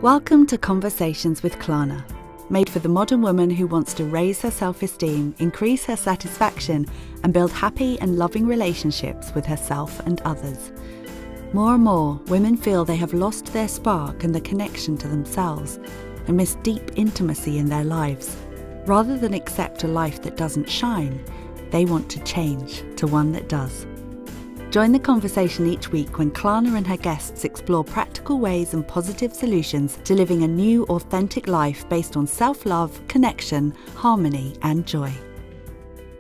Welcome to Conversations with Klana, made for the modern woman who wants to raise her self-esteem, increase her satisfaction, and build happy and loving relationships with herself and others. More and more, women feel they have lost their spark and the connection to themselves, and miss deep intimacy in their lives. Rather than accept a life that doesn't shine, they want to change to one that does. Join the conversation each week when Klana and her guests explore practical ways and positive solutions to living a new, authentic life based on self-love, connection, harmony, and joy.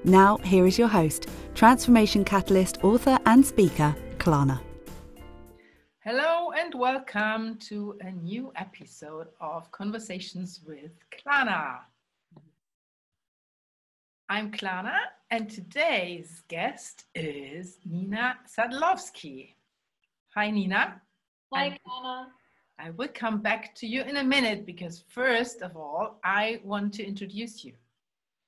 Now, here is your host, transformation catalyst, author, and speaker, Klana. Hello and welcome to a new episode of Conversations with Klana. I'm Klana, and today's guest is Nina Sadlowsky. Hi, Nina. Hi, Klana. I will come back to you in a minute because first of all, I want to introduce you.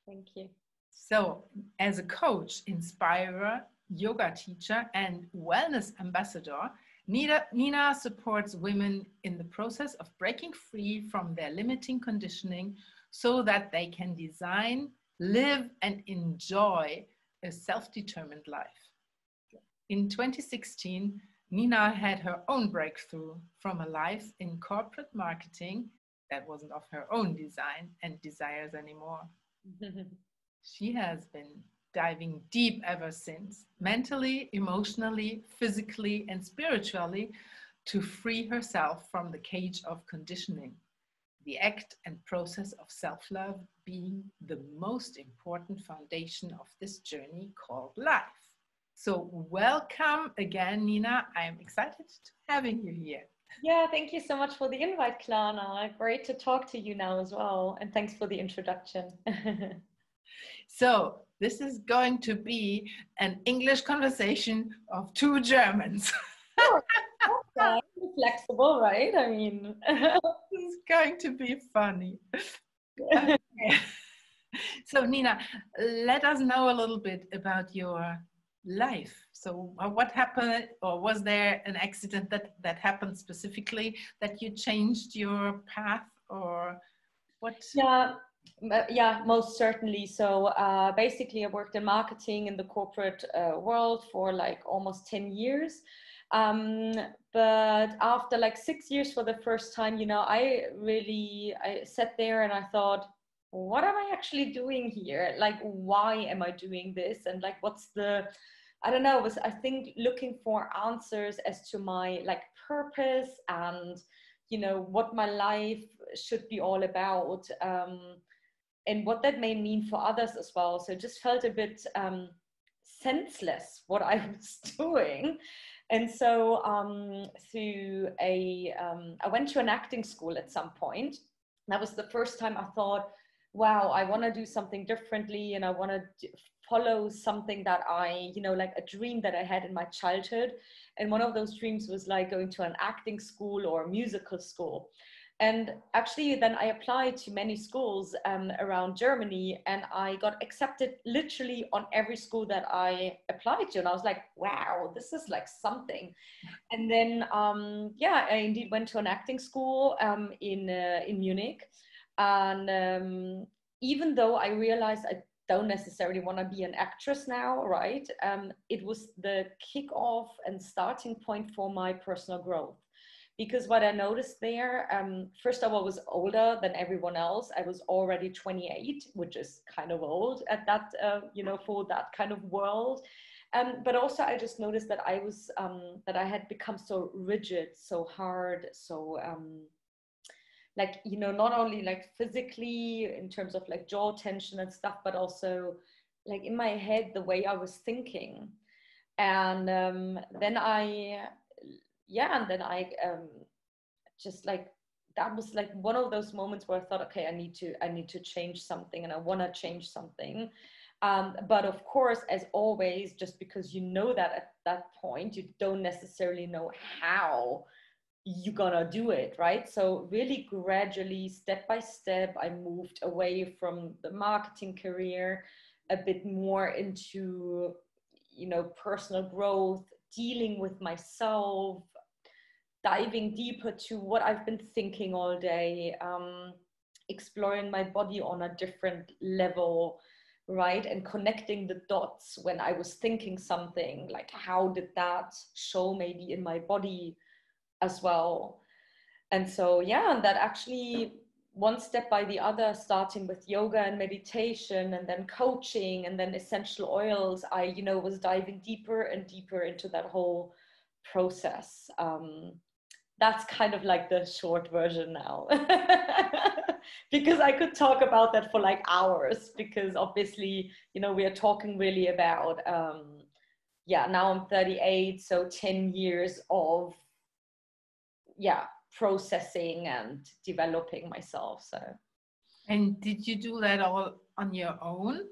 Thank you. So, as a coach, inspirer, yoga teacher, and wellness ambassador, Nina supports women in the process of breaking free from their limiting conditioning so that they can design, live, and enjoy a self-determined life. In 2016, Nina had her own breakthrough from a life in corporate marketing that wasn't of her own design and desires anymore. She has been diving deep ever since, mentally, emotionally, physically, and spiritually, to free herself from the cage of conditioning. The act and process of self-love being the most important foundation of this journey called life. So welcome again, Nina. I'm excited to having you here. Yeah, thank you so much for the invite, Klana. Great to talk to you now as well. And thanks for the introduction. So this is going to be an English conversation of two Germans. Okay. Flexible, right? I mean, it's going to be funny. Okay. So Nina, let us know a little bit about your life. So what happened, or was there an accident that happened specifically that you changed your path, or what? Yeah, most certainly. So basically I worked in marketing in the corporate world for like almost 10 years. But after like 6 years for the first time, I sat there and I thought, what am I actually doing here? Like, why am I doing this? And like, I don't know, I think looking for answers as to my like purpose and, what my life should be all about. And what that may mean for others as well. So it just felt a bit senseless what I was doing. And so I went to an acting school at some point. That was the first time I thought, wow, I want to do something differently, and I want to follow something that like a dream that I had in my childhood. And one of those dreams was like going to an acting school or musical school. And actually then I applied to many schools around Germany, and I got accepted literally on every school that I applied to. And I was like, wow, this is like something. And then, I indeed went to an acting school in Munich. And even though I realized I don't necessarily want to be an actress now, right? It was the kickoff and starting point for my personal growth. Because what I noticed there, first of all, I was older than everyone else. I was already 28, which is kind of old at that, for that kind of world. But also I just noticed that that I had become so rigid, so hard, so not only like physically in terms of like jaw tension and stuff, but also like in my head, the way I was thinking. And then I just like, that was like one of those moments where I thought, okay, I need to change something, and I want to change something. But of course, as always, just because you know that at that point, you don't necessarily know how you're gonna do it, right? So really gradually, step by step, I moved away from the marketing career a bit more into, personal growth, dealing with myself, diving deeper to what I've been thinking all day, exploring my body on a different level, right? And connecting the dots when I was thinking something, like how did that show maybe in my body as well? And so, yeah, and that actually one step by the other, starting with yoga and meditation and then coaching and then essential oils, I, was diving deeper and deeper into that whole process. That's kind of like the short version now. Because I could talk about that for like hours, because obviously, we are talking really about, now I'm 38, so 10 years of, processing and developing myself. So. And did you do that all on your own,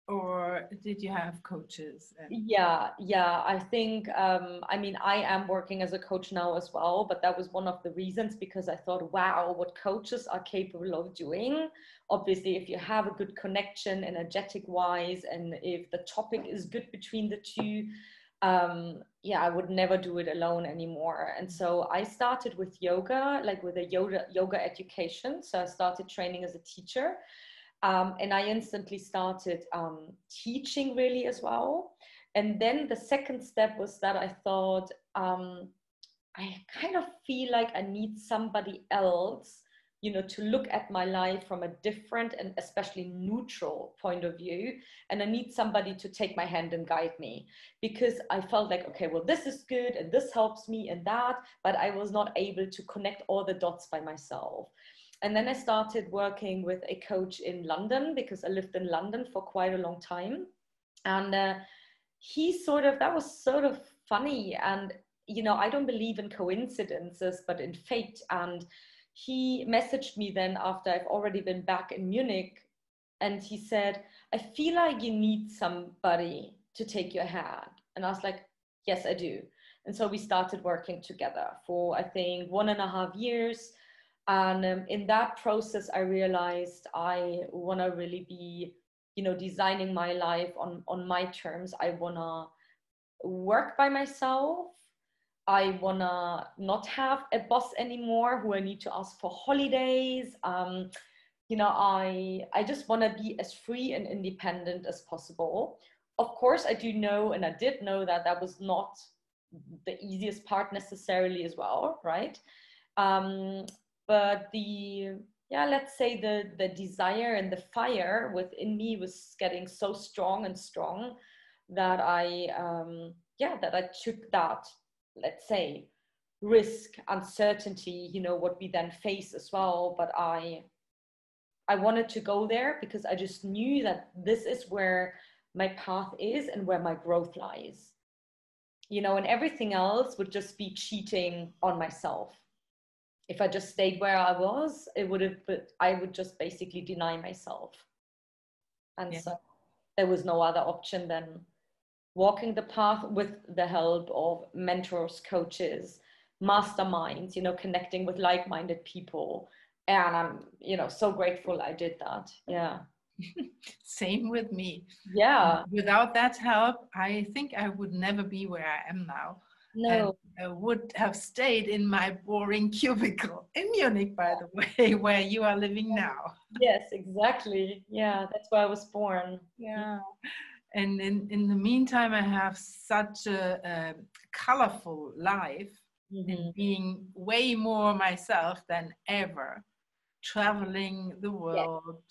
or did you have coaches? Yeah, I think, I am working as a coach now as well, but that was one of the reasons, because I thought, wow, what coaches are capable of doing. Obviously, if you have a good connection energetic wise, and if the topic is good between the two, I would never do it alone anymore. And so I started with yoga, like with a yoga education. So I started training as a teacher. And I instantly started teaching really as well. And then the second step was that I thought, I kind of feel like I need somebody else, to look at my life from a different and especially neutral point of view. And I need somebody to take my hand and guide me, because I felt like, okay, well, this is good and this helps me and that, but I was not able to connect all the dots by myself. And then I started working with a coach in London, because I lived in London for quite a long time. And that was sort of funny. And, I don't believe in coincidences, but in fate. And he messaged me then after I've already been back in Munich. And he said, I feel like you need somebody to take your hand. And I was like, yes, I do. And so we started working together for, I think, 1.5 years. And in that process, I realized I want to really be, designing my life on my terms. I want to work by myself. I want to not have a boss anymore who I need to ask for holidays. I just want to be as free and independent as possible. Of course, I do know, and I did know that that was not the easiest part necessarily as well, right? But let's say the desire and the fire within me was getting so strong that I took that, let's say, risk, uncertainty, what we then face as well. But I wanted to go there, because I just knew that this is where my path is and where my growth lies, and everything else would just be cheating on myself. If I just stayed where I was, I would just basically deny myself. And so there was no other option than walking the path with the help of mentors, coaches, masterminds, connecting with like-minded people. And I'm, so grateful I did that. Yeah. Same with me. Yeah. Without that help, I think I would never be where I am now. No. And I would have stayed in my boring cubicle in Munich, by the way, where you are living now. Yes, exactly. Yeah, that's where I was born. Yeah. And in the meantime, I have such a colorful life, and being way more myself than ever, traveling the world,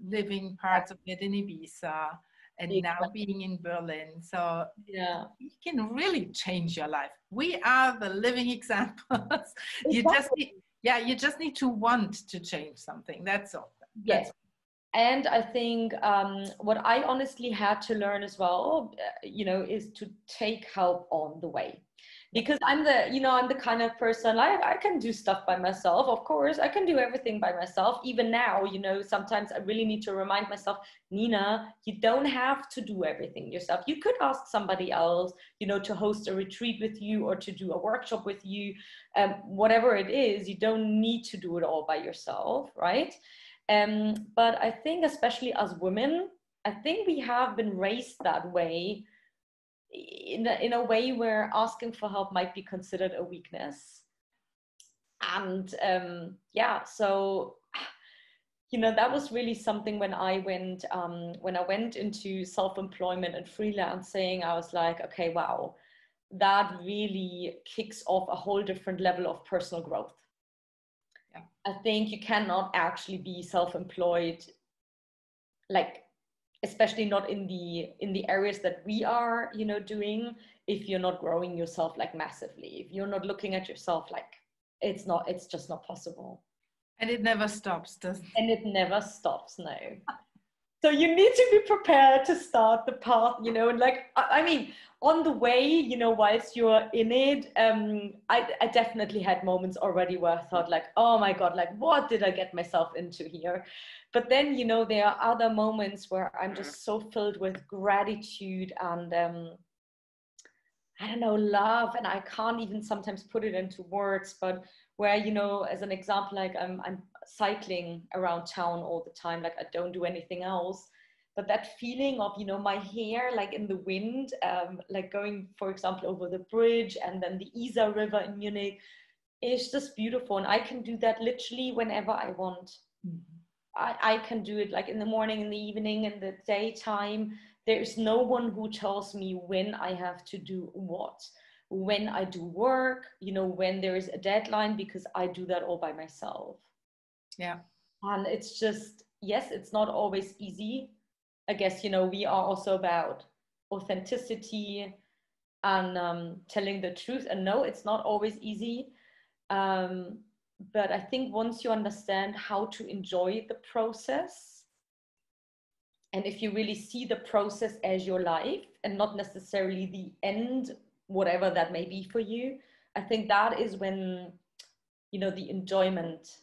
living parts of it in Ibiza, and now being in Berlin. So it can really change your life. We are the living examples. You just need to want to change something. That's all. Yes. And I think what I honestly had to learn as well, is to take help on the way. Because I'm the kind of person, I can do stuff by myself. Of course, I can do everything by myself. Even now, sometimes I really need to remind myself, Nina, you don't have to do everything yourself. You could ask somebody else, to host a retreat with you or to do a workshop with you, whatever it is. You don't need to do it all by yourself, right? But I think, especially as women, I think we have been raised that way, in a way where asking for help might be considered a weakness. And yeah, so that was really something when I went into self-employment and freelancing. I was like, okay, wow, that really kicks off a whole different level of personal growth. Yeah. I think you cannot actually be self-employed, like, especially not in the areas that we are, doing, if you're not growing yourself like massively, if you're not looking at yourself, like, it's just not possible. And it never stops, doesn't it? And it never stops, no. So you need to be prepared to start the path, and like, I mean, on the way, whilst you're in it, I definitely had moments already where I thought like, oh my God, like, what did I get myself into here? But then, there are other moments where I'm just so filled with gratitude and, I don't know, love, and I can't even sometimes put it into words, but where, as an example, like I'm cycling around town all the time, like I don't do anything else. But that feeling of, my hair like in the wind, like going, for example, over the bridge and then the Isar River in Munich, is just beautiful. And I can do that literally whenever I want. Mm-hmm. I can do it like in the morning, in the evening, in the daytime. There is no one who tells me when I have to do what. When I do work, when there is a deadline, because I do that all by myself. Yeah. And it's just, yes, it's not always easy. I guess, we are also about authenticity and telling the truth. And no, it's not always easy. But I think once you understand how to enjoy the process, and if you really see the process as your life and not necessarily the end, whatever that may be for you, I think that is when, the enjoyment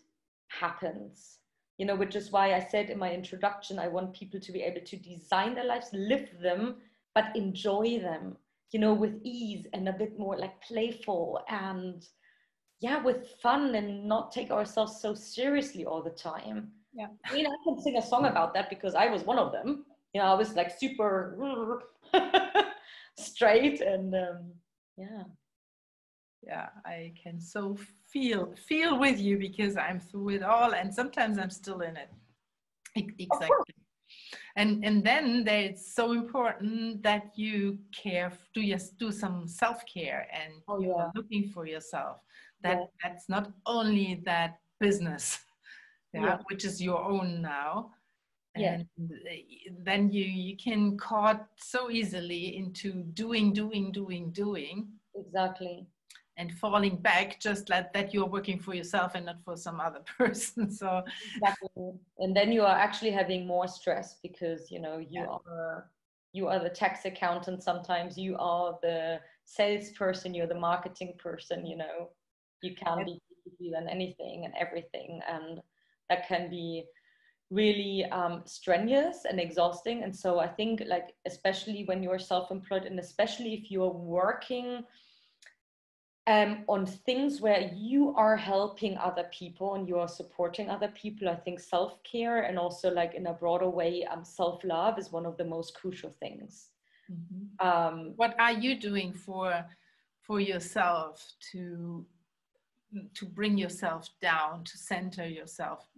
happens, which is why I said in my introduction, I want people to be able to design their lives, live them, but enjoy them, with ease and a bit more like playful and, yeah, with fun, and not take ourselves so seriously all the time. Yeah. I mean, I can sing a song about that because I was one of them. I was like super straight and yeah. Yeah, I can so feel with you because I'm through it all, and sometimes I'm still in it. Exactly. And then it's so important that you do some self-care, and you're looking for yourself. That's not only that business, which is your own now. And then you can caught so easily into doing. Exactly. And falling back, just like that you're working for yourself and not for some other person. So exactly. And then you are actually having more stress because you are the tax accountant, sometimes you are the salesperson, you're the marketing person, you can be than anything and everything, and that can be really strenuous and exhausting. And so I think, like, especially when you're self-employed, and especially if you're working on things where you are helping other people and you are supporting other people, I think self-care, and also like in a broader way, self-love is one of the most crucial things. Mm-hmm. What are you doing for yourself to bring yourself down, to center yourself,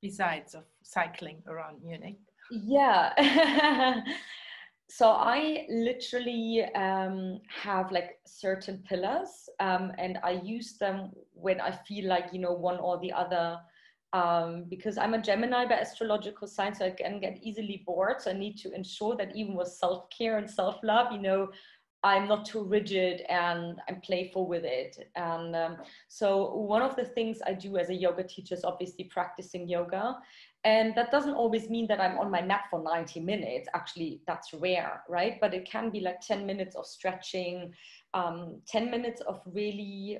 besides of cycling around Munich? Yeah. So I literally have like certain pillars, and I use them when I feel like, one or the other, because I'm a Gemini by astrological sign, so I can get easily bored. So I need to ensure that even with self-care and self-love, I'm not too rigid and I'm playful with it. And so one of the things I do as a yoga teacher is obviously practicing yoga. And that doesn't always mean that I'm on my mat for 90 minutes. Actually, that's rare, right? But it can be like 10 minutes of stretching, 10 minutes of really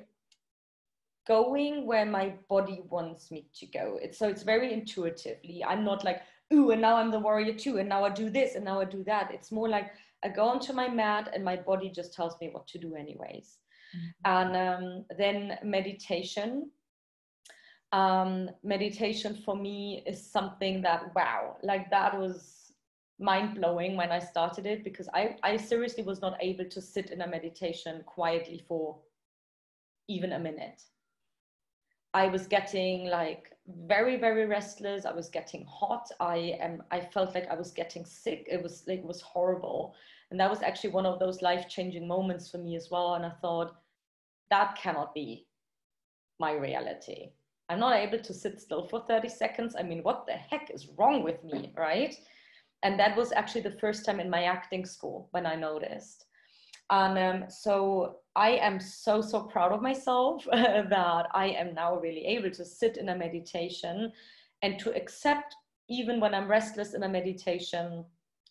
going where my body wants me to go. It's very intuitively. I'm not like, ooh, and now I'm the warrior too, and now I do this, and now I do that. It's more like I go onto my mat and my body just tells me what to do anyways. Mm-hmm. And then meditation. Meditation for me is something that, wow, like that was mind-blowing when I started it, because I seriously was not able to sit in a meditation quietly for even a minute. I was getting like very, very restless. I was getting hot. I felt like I was getting sick. It was horrible. And that was actually one of those life-changing moments for me as well. And I thought, that cannot be my reality. I'm not able to sit still for 30 seconds. I mean, what the heck is wrong with me, right? And that was actually the first time in my acting school when I noticed. And so I am so proud of myself that I am now really able to sit in a meditation and to accept, even when I'm restless in a meditation,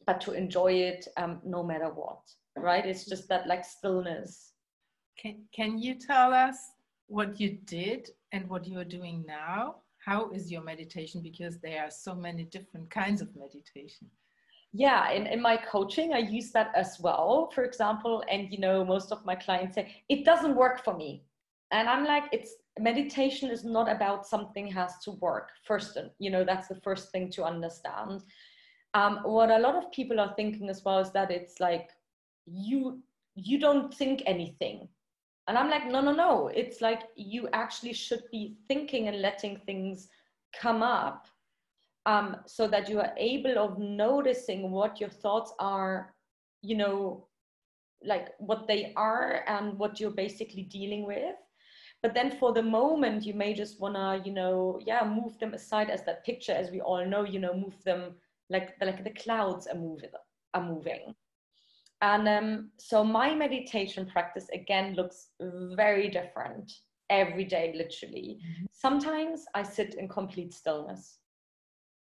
but to enjoy it no matter what, right? It's just that like stillness. Can you tell us what you did and what you are doing now? How is your meditation? Because there are so many different kinds of meditation. Yeah, in my coaching, I use that as well, for example. And, you know, most of my clients say, it doesn't work for me. And I'm like, meditation is not about something has to work first. And, you know, that's the first thing to understand. What a lot of people are thinking as well is that it's like, you don't think anything. And I'm like, no. It's like you actually should be thinking and letting things come up. So that you are able of noticing what your thoughts are, you know, like what they are and what you're basically dealing with. But then for the moment, you may just want to, you know, move them aside, as that picture, as we all know, you know, move them like the clouds are moving. And so my meditation practice, again, looks very different every day, literally. Mm-hmm. Sometimes I sit in complete stillness,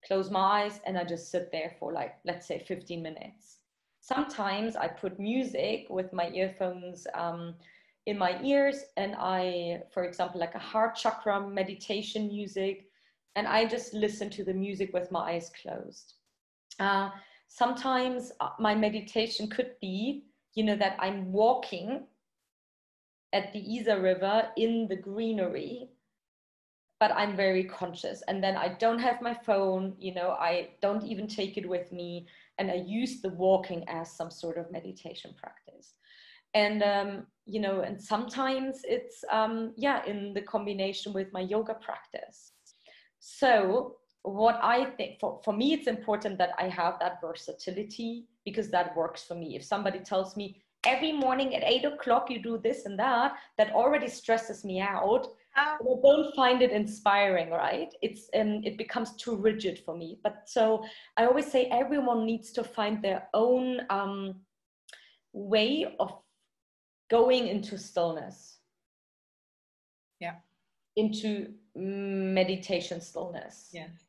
close my eyes, and I just sit there for like, let's say 15 minutes. Sometimes I put music with my earphones in my ears, and I, for example, like a heart chakra meditation music, and I just listen to the music with my eyes closed. Sometimes my meditation could be, you know, that I'm walking at the Isar River in the greenery, but I'm very conscious. And then I don't have my phone, you know, I don't even take it with me. And I use the walking as some sort of meditation practice. And, you know, and sometimes it's, in the combination with my yoga practice. So what I think, for me, it's important that I have that versatility, because that works for me. If somebody tells me every morning at 8 o'clock you do this and that already stresses me out. I don't find it inspiring, right? It becomes too rigid for me. But so I always say everyone needs to find their own way of going into stillness. Yeah. Into meditation stillness. Yes.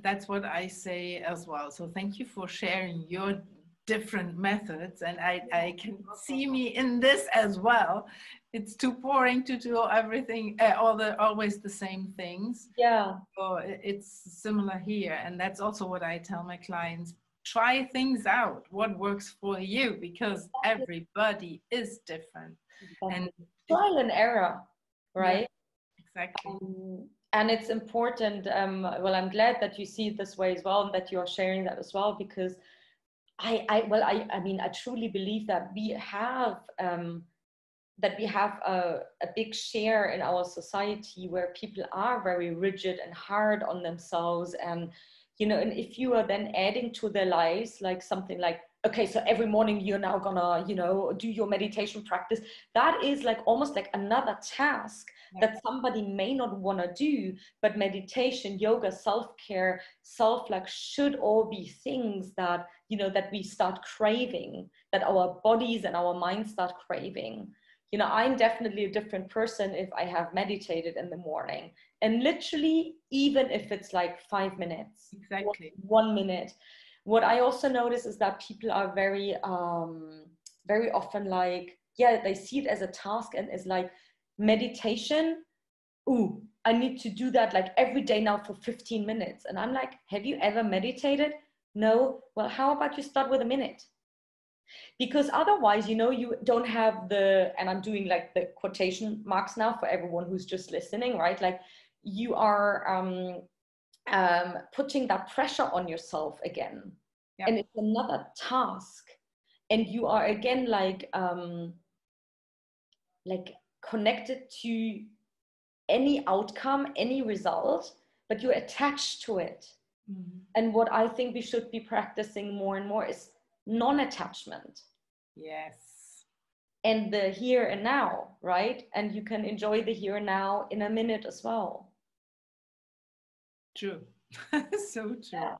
That's what I say as well. So thank you for sharing your different methods, and I can see me in this as well. It's too boring to do everything, always the same things. Yeah. So it's similar here, and that's also what I tell my clients. Try things out, what works for you, because everybody is different. And trial and error, right? Yeah, exactly. And it's important. Well, I'm glad that you see it this way as well, and that you are sharing that as well, because I mean, I truly believe that we have a big share in our society where people are very rigid and hard on themselves. And, you know, and if you are then adding to their lives, like something like, okay, so every morning you're now gonna, you know, do your meditation practice, that is like almost like another task that somebody may not want to do. But meditation, yoga, self-care, self-like should all be things that, you know, that we start craving, that our bodies and our minds start craving. You know, I'm definitely a different person if I have meditated in the morning, and literally, even if it's like 5 minutes, exactly, 1 minute. What I also notice is that people are very, very often like, they see it as a task, and is like, meditation, ooh, I need to do that like every day now for 15 minutes. And I'm like, have you ever meditated? No. Well, how about you start with a minute? Because otherwise, you know, you don't have and I'm doing like the quotation marks now for everyone who's just listening, right? Like you are putting that pressure on yourself again. Yep. And it's another task. And you are again like connected to any outcome, any result, but you're attached to it. Mm-hmm. And what I think we should be practicing more and more is non-attachment. Yes. And the here and now, right? And you can enjoy the here and now in a minute as well. True. So true. Yeah.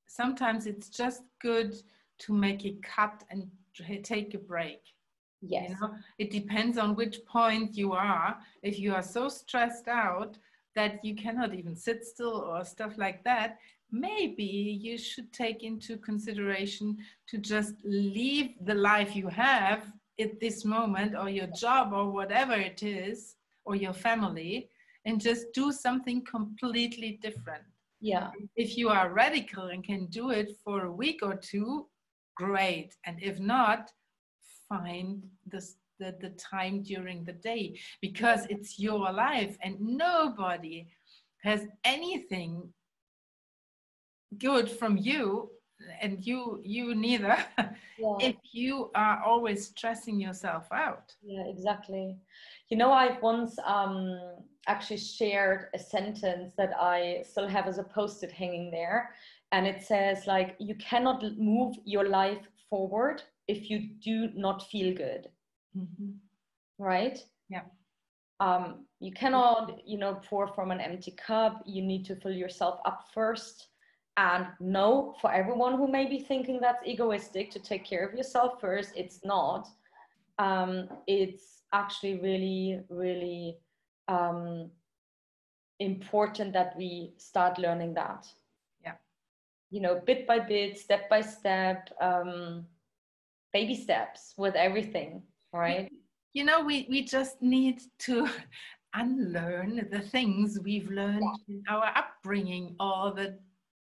Sometimes it's just good to make a cut and take a break. Yes. You know, it depends on which point you are. If you are so stressed out that you cannot even sit still or stuff like that, maybe you should take into consideration to just leave the life you have at this moment, or your job, or whatever it is, or your family, and just do something completely different. Yeah. If you are radical and can do it for a week or two, great. And if not, find the time during the day, because it's your life and nobody has anything good from you, and you neither. Yeah. If you are always stressing yourself out. Yeah, exactly. You know, I've once actually shared a sentence that I still have as a post-it hanging there, and it says, like, you cannot move your life forward if you do not feel good. Mm-hmm. Right? Yeah. You cannot, pour from an empty cup. You need to fill yourself up first. And no, for everyone who may be thinking that's egoistic to take care of yourself first, it's not. It's actually really, really important that we start learning that. Yeah. Bit by bit, step by step, baby steps with everything, right? We just need to unlearn the things we've learned in our upbringing, all the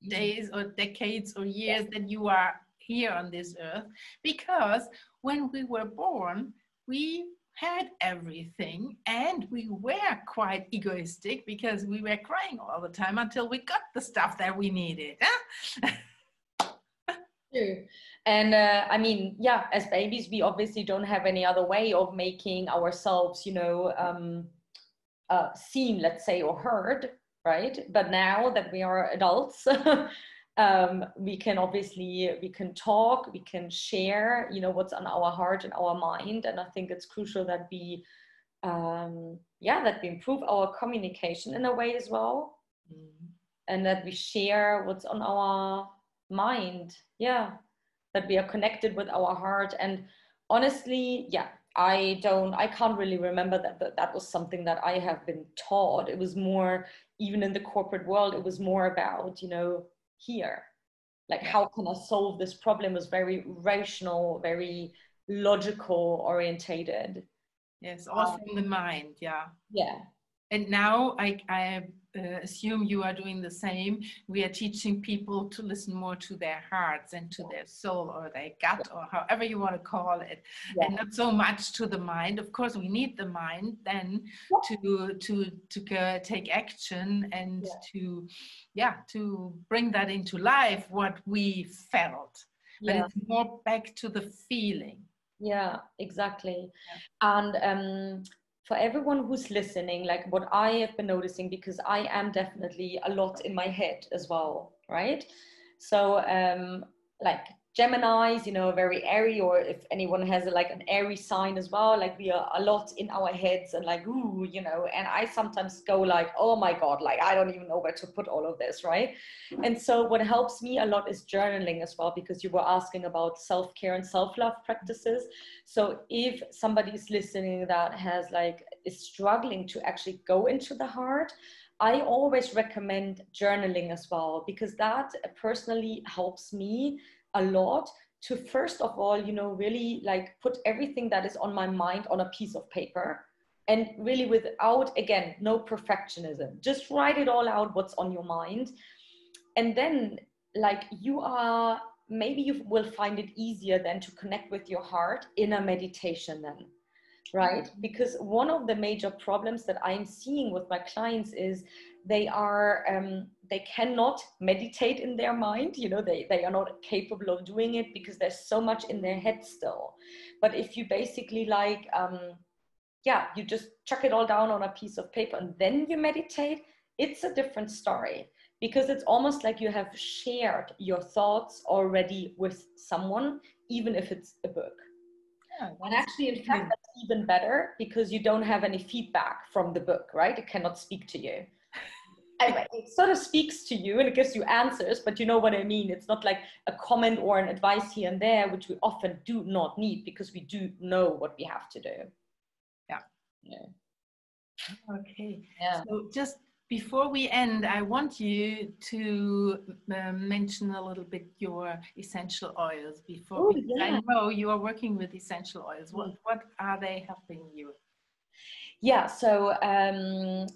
days or decades or years that you are here on this earth, because when we were born, we had everything, and we were quite egoistic because we were crying all the time until we got the stuff that we needed. True. And as babies, we obviously don't have any other way of making ourselves, seen, let's say, or heard, right? But now that we are adults, we can talk, we can share, what's on our heart and our mind. And I think it's crucial that we improve our communication in a way as well. Mm-hmm. And that we share what's on our mind. Yeah. That we are connected with our heart. And honestly, I can't really remember that was something that I have been taught. It was more, even in the corporate world, it was more about, here, like, how can I solve this problem? It was very rational, very logical orientated. Yes, all from the mind. Yeah. Yeah. And now I assume you are doing the same. We are teaching people to listen more to their hearts and to their soul, or their gut, or however you want to call it, and not so much to the mind. Of course, we need the mind then to take action and to bring that into life, what we felt. But it's more back to the feeling. Yeah, exactly. Yeah. And for everyone who's listening, like, what I have been noticing, because I am definitely a lot in my head as well, right? So like Geminis, very airy, or if anyone has like an airy sign as well, like, we are a lot in our heads and like, ooh, and I sometimes go like, oh my God, like, I don't even know where to put all of this, right? And so what helps me a lot is journaling as well, because you were asking about self-care and self-love practices. So if somebody is listening that is struggling to actually go into the heart, I always recommend journaling as well, because that personally helps me a lot to, first of all, really like put everything that is on my mind on a piece of paper, and really without, again, no perfectionism, just write it all out, what's on your mind. And then, like, maybe you will find it easier then to connect with your heart in a meditation then. Right? Because one of the major problems that I'm seeing with my clients is they cannot meditate in their mind. They are not capable of doing it because there's so much in their head still. But if you basically yeah, you just chuck it all down on a piece of paper and then you meditate, it's a different story, because it's almost like you have shared your thoughts already with someone, even if it's a book. Yeah, and actually, in fact, that's even better, because you don't have any feedback from the book, right? It cannot speak to you. Anyway, it sort of speaks to you and it gives you answers, but you know what I mean. It's not like a comment or an advice here and there, which we often do not need, because we do know what we have to do. Yeah. Yeah. Okay. Yeah. So just before we end, I want you to mention a little bit your essential oils before, because I know you are working with essential oils. What are they helping you? Yeah, so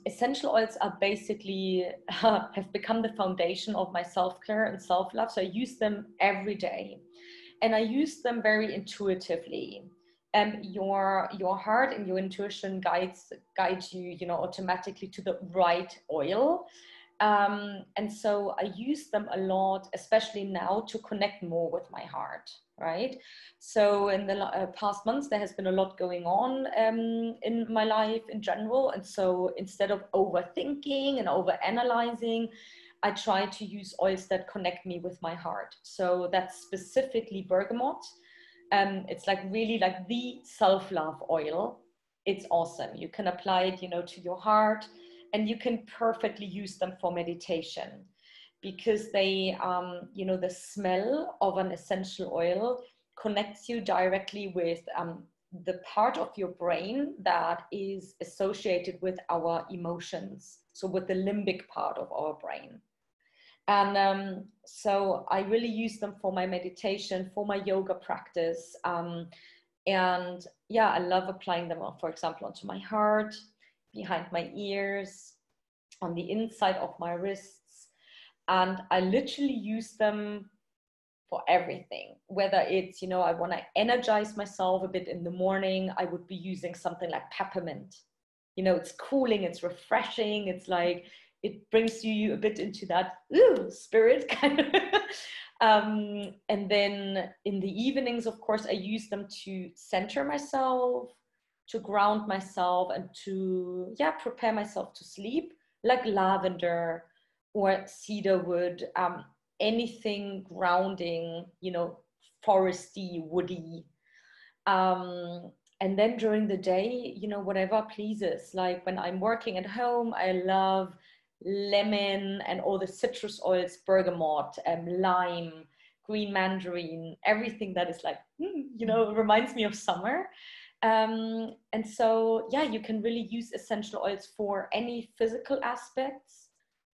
essential oils are basically have become the foundation of my self-care and self-love. So I use them every day, and I use them very intuitively. Your heart and your intuition guides you, automatically to the right oil. And so I use them a lot, especially now, to connect more with my heart, right? So in the past months, there has been a lot going on in my life in general. And so instead of overthinking and overanalyzing, I try to use oils that connect me with my heart. So that's specifically bergamot. It's like really like the self-love oil. It's awesome. You can apply it, to your heart, and you can perfectly use them for meditation, because they, the smell of an essential oil connects you directly with the part of your brain that is associated with our emotions. So with the limbic part of our brain. And so I really use them for my meditation, for my yoga practice. And yeah, I love applying them, for example, onto my heart, behind my ears, on the inside of my wrists. And I literally use them for everything, whether it's, I want to energize myself a bit in the morning, I would be using something like peppermint. It's cooling, it's refreshing, it's like, it brings you a bit into that spirit kind of. And then in the evenings, of course, I use them to center myself, to ground myself, and to prepare myself to sleep, like lavender or cedarwood, anything grounding, foresty, woody. And then during the day, whatever pleases. Like when I'm working at home, I love lemon and all the citrus oils, bergamot, lime, green mandarin, everything that is like, reminds me of summer. And so, you can really use essential oils for any physical aspects,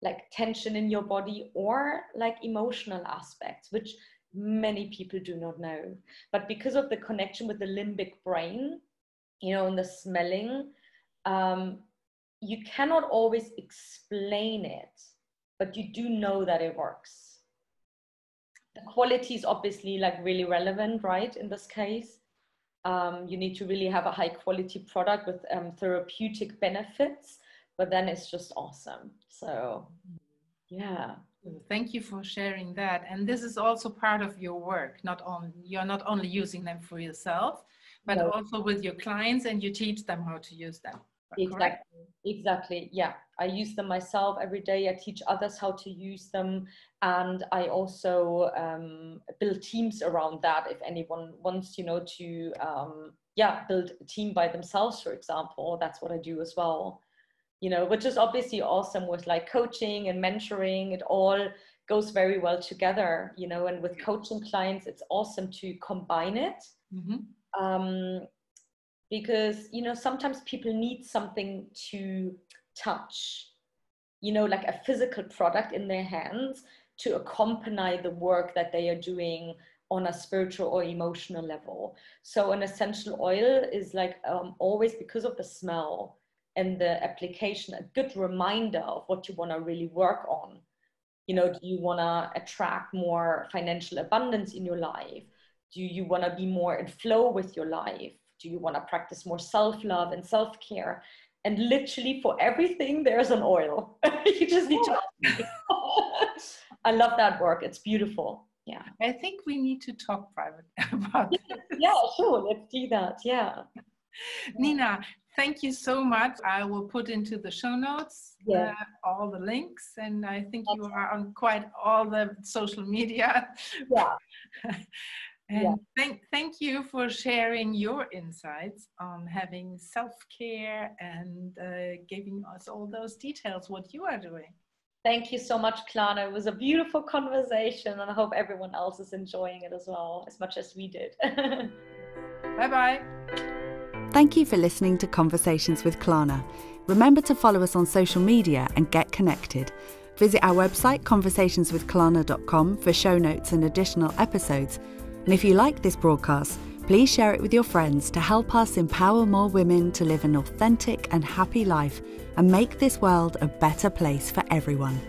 like tension in your body, or like emotional aspects, which many people do not know. But because of the connection with the limbic brain, and the smelling, you cannot always explain it, but you do know that it works. The quality is obviously like really relevant, right? In this case, you need to really have a high quality product with therapeutic benefits, but then it's just awesome. So, yeah. Thank you for sharing that. And this is also part of your work. You're not only using them for yourself, but also with your clients, and you teach them how to use them. Exactly. Yeah, I use them myself every day. I teach others how to use them, and I also build teams around that. If anyone wants, to build a team by themselves, for example, that's what I do as well. Which is obviously awesome with like coaching and mentoring. It all goes very well together. And with coaching clients, it's awesome to combine it. Mm-hmm. Because, sometimes people need something to touch, like a physical product in their hands to accompany the work that they are doing on a spiritual or emotional level. So an essential oil is like always, because of the smell and the application, a good reminder of what you want to really work on. Do you want to attract more financial abundance in your life? Do you want to be more in flow with your life? Do you want to practice more self-love and self-care? And literally for everything, there's an oil. You just need to. I love that work. It's beautiful. Yeah. I think we need to talk private about this. Yeah, sure. Let's do that. Yeah. Nina, thank you so much. I will put into the show notes all the links, and I think you are on quite all the social media. Yeah. And thank you for sharing your insights on having self-care and giving us all those details, what you are doing. Thank you so much, Klana. It was a beautiful conversation, and I hope everyone else is enjoying it as well, as much as we did. Bye-bye. Thank you for listening to Conversations with Klana. Remember to follow us on social media and get connected. Visit our website, conversationswithklana.com, for show notes and additional episodes. And if you like this broadcast, please share it with your friends to help us empower more women to live an authentic and happy life and make this world a better place for everyone.